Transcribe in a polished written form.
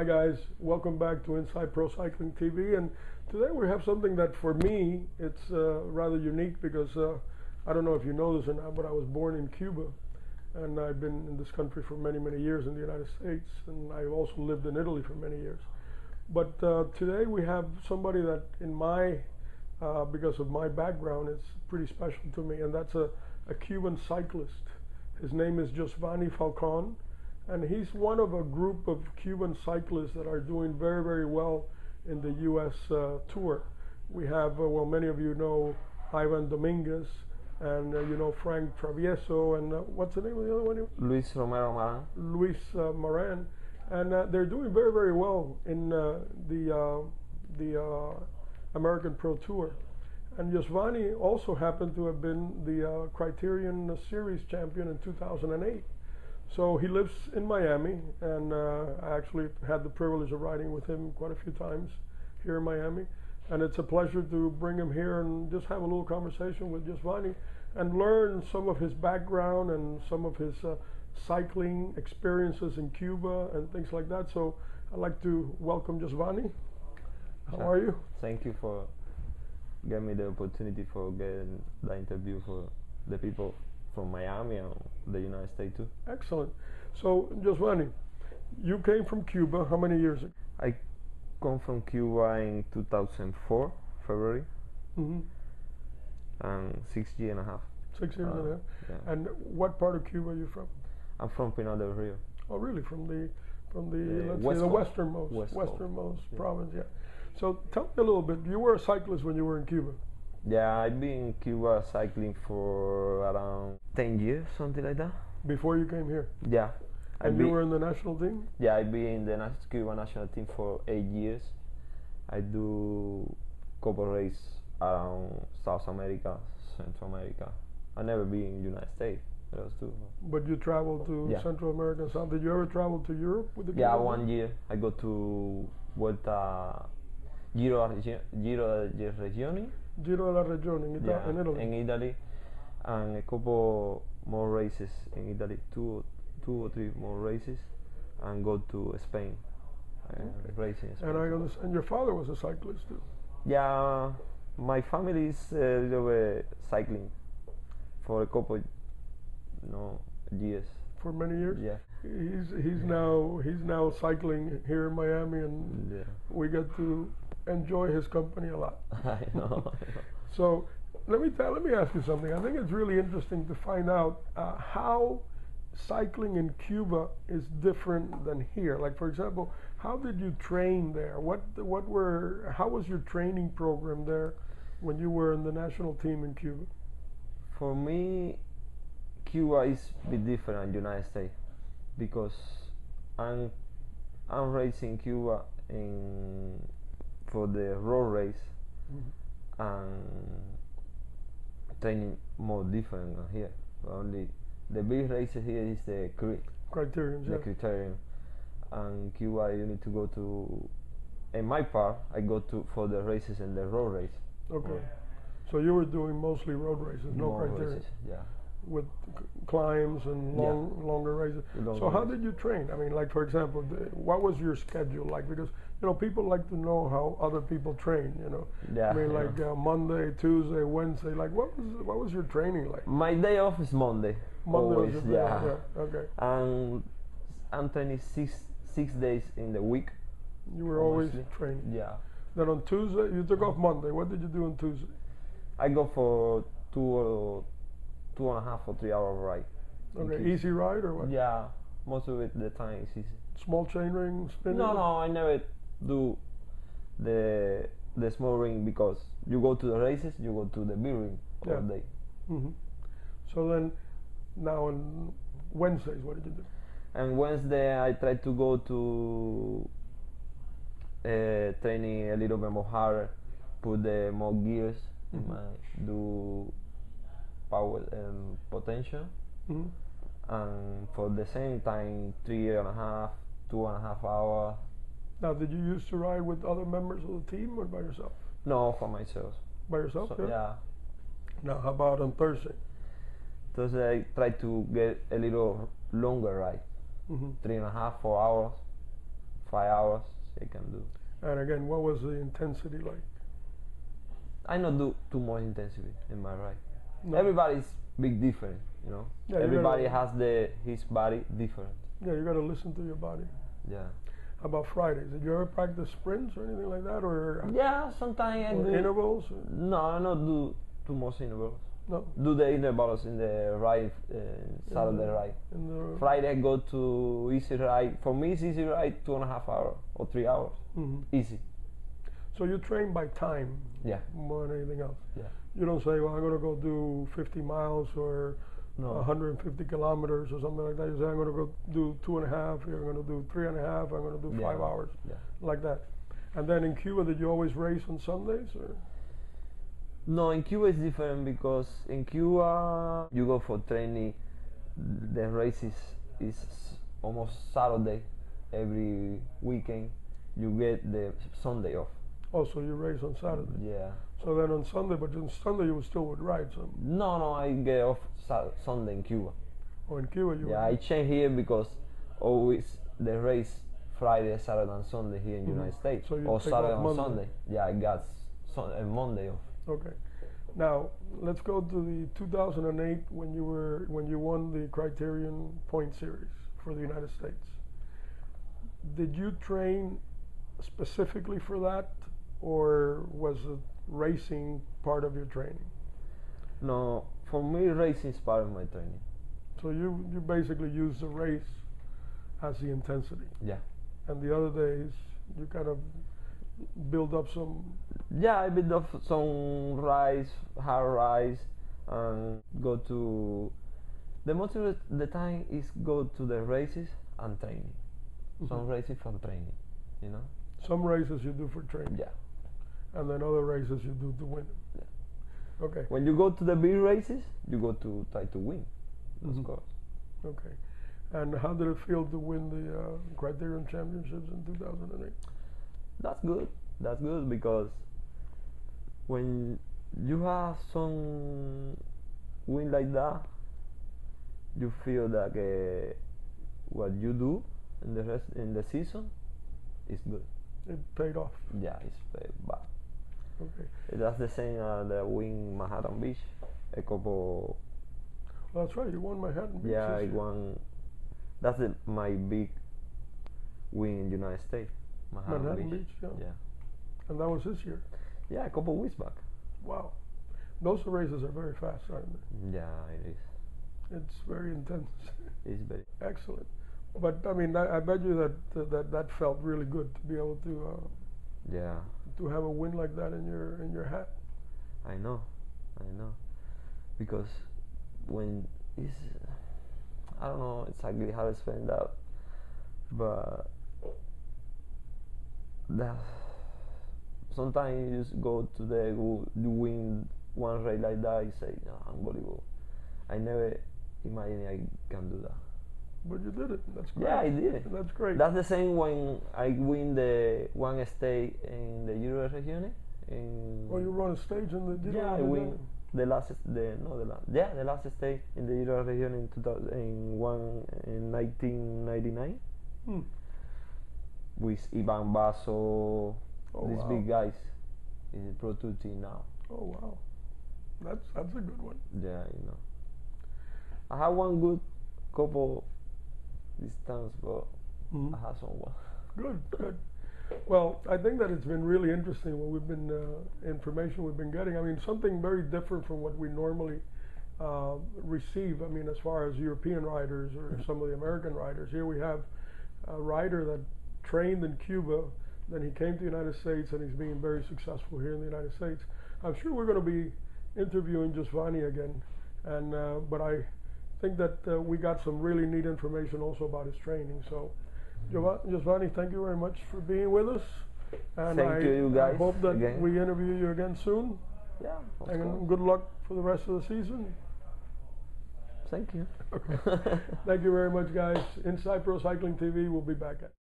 guys, welcome back to Inside Pro Cycling TV, and today we have something that for me it's rather unique because I don't know if you know this or not, but I was born in Cuba and I've been in this country for many years in the United States, and I also lived in Italy for many years. But today we have somebody that in my because of my background is pretty special to me, and that's a Cuban cyclist. His name is Yosvany Falcon, and he's one of a group of Cuban cyclists that are doing very well in the U.S. Tour. We have, well, many of you know Ivan Dominguez, and you know Frank Travieso, and what's the name of the other one? Luis Romero Maran. Luis Maran, and they're doing very well in the American Pro Tour. And Yosvany also happened to have been the Criterion Series champion in 2008. So he lives in Miami, and I actually had the privilege of riding with him quite a few times here in Miami. And it's a pleasure to bring him here and just have a little conversation with Yosvany and learn some of his background and some of his cycling experiences in Cuba and things like that. So I'd like to welcome Yosvany. How are you? Thank you for giving me the opportunity for getting the interview for the people from Miami and the United States too. Excellent. So, Yosvany, you came from Cuba how many years ago? I come from Cuba in 2004, February, and 6 years and a half. 6 years and a half. Yeah. And what part of Cuba are you from? I'm from Pinar del Rio. Oh, really? From the let's West say the coast. westernmost Yeah. province. Yeah. So tell me a little bit. You were a cyclist when you were in Cuba. Yeah, I've been in Cuba cycling for around 10 years, something like that. Before you came here. Yeah. And you were in the national team? Yeah, I've been in the Cuba national team for 8 years. I do couple races around South America, Central America. I've never been in the United States. Those two. But you traveled to Central America and South. Did you ever travel to Europe with the Cuban Yeah, team? 1 year. I go to Vuelta Giro de Regioni. Giro della Regione in Italy. In Italy, and a couple more races in Italy, two or three more races, and go to Spain, racing in Spain. And I understand your father was a cyclist too. Yeah, my family is a little bit cycling for a couple, years. For many years. Yeah. He's now cycling here in Miami, and we get to enjoy his company a lot. I know. So let me ask you something. I think it's really interesting to find out how cycling in Cuba is different than here. Like, for example, how did you train there? How was your training program there when you were in the national team in Cuba? For me, Cuba is a bit different than the United States because I'm racing Cuba for the road race, and training more different than here. Only the big races here is the Criterion. The Criterion, and Cuba you need to go to. In my part, I go to for the races and the road race. Okay. So you were doing mostly road races, no Criterion. Races, yeah. With climbs and longer races. So how did you train? I mean, like, for example, what was your schedule like? Because people like to know how other people train. Yeah. I mean, like Monday, Tuesday, Wednesday. Like, what was your training like? My day off is Monday. Monday always, was your day off, yeah. Okay. And I'm training six days in the week. You were always training. Yeah. Then on Tuesday, you took off Monday. What did you do on Tuesday? I go for 2.5 or 3 hour ride. Okay, easy ride or what? Yeah, most of it the time is easy. Small chain ring spinning? No, I never do the small ring because you go to the races, you go to the big ring all day. So then, now on Wednesdays, what did you do? And Wednesday I try to go to training a little bit more harder, put the more gears, do power and potential, and for the same time 3.5, 2.5 hours. Now, did you used to ride with other members of the team or by yourself? No, for myself. By yourself? So, yeah. Now, how about on Thursday? Thursday I try to get a little longer ride, 3.5, 4 hours, 5 hours I can do. And again, what was the intensity like? I not do too much intensity in my ride. No. Everybody's big different, you know. Yeah, Everybody has his body different. Yeah, you got to listen to your body. Yeah. How about Fridays? Did you ever practice sprints or anything like that, or Yeah, sometimes I do intervals? Or? No, I not do too much intervals. No. Do the intervals in the ride, Saturday ride. Friday I go to easy ride. For me, it's easy ride 2.5 hours or 3 hours. Easy. So you train by time. Yeah. More than anything else. Yeah. You don't say, well, I'm going to go do 50 miles or 150 kilometers or something like that. You say, I'm going to go do 2.5. You're going to do 3.5. I'm going to do 5 hours. Yeah. Like that. And then in Cuba, did you always race on Sundays, or? No, in Cuba it's different because in Cuba you go for training. The race is almost Saturday every weekend. You get the Sunday off. Oh, so you race on Saturday? Yeah. So then on Sunday, but on Sunday you still would ride some? No, I get off Sunday in Cuba. Oh, in Cuba you? Yeah, I change here because always the race Friday, Saturday, and Sunday here in the United States. So you or take Saturday off and Monday. Sunday. Yeah, I got Monday off. Okay. Now let's go to the 2008 when you won the Criterion Point Series for the United States. Did you train specifically for that, or was it racing part of your training? No, for me racing is part of my training. So you basically use the race as the intensity. Yeah. And the other days you kind of build up some. Yeah, I build up some rides, hard rides, and go to. The most of the time is go to the races and training. Some races for training, you know. Some races you do for training. Yeah. And then other races you do to win. Yeah. Okay. When you go to the big races, you go to try to win, of course. Okay. And how did it feel to win the Criterion Championships in 2008? That's good. That's good because when you have some win like that, you feel that what you do in the season is good. It paid off. Yeah, it's paid back. Okay. That's the same that win Manhattan Beach a couple. Well, that's right. You won Manhattan Beach. Yeah, I won. That's my big win in the United States. Manhattan Beach. Yeah. And that was this year. Yeah, a couple weeks back. Wow. Those races are very fast, aren't they? Yeah, it is. It's very intense. It's very excellent. But I mean, I bet you that felt really good to be able to. Yeah. To have a win like that in your hat. I know, because when it's, I don't know exactly how to explain that, but that sometimes you just go to you win one race like that, you say, no, unbelievable. I never imagined I can do that. But you did it. That's great. Yeah, I did it. That's great. That's the same when I win the one state in the Euro Regione. Oh, you run a stage in the Euro I win the last stage in the Euro Regione in 1999 with Ivan Basso, these big guys in the Pro Tour team now. Oh wow, that's a good one. Yeah, you know. I have one good couple distance, but I have someone. Good. Well, I think that it's been really interesting what we've been information we've been getting. I mean, something very different from what we normally receive. I mean, as far as European riders or some of the American riders. Here we have a rider that trained in Cuba, then he came to the United States, and he's being very successful here in the United States. I'm sure we're going to be interviewing Yosvany again, and but I think that we got some really neat information also about his training. So, Yosvany, thank you very much for being with us. And thank you guys. I hope that we interview you again soon. Yeah, of and course. Good luck for the rest of the season. Thank you. Okay. Thank you very much, guys. Inside Pro Cycling TV, we'll be back at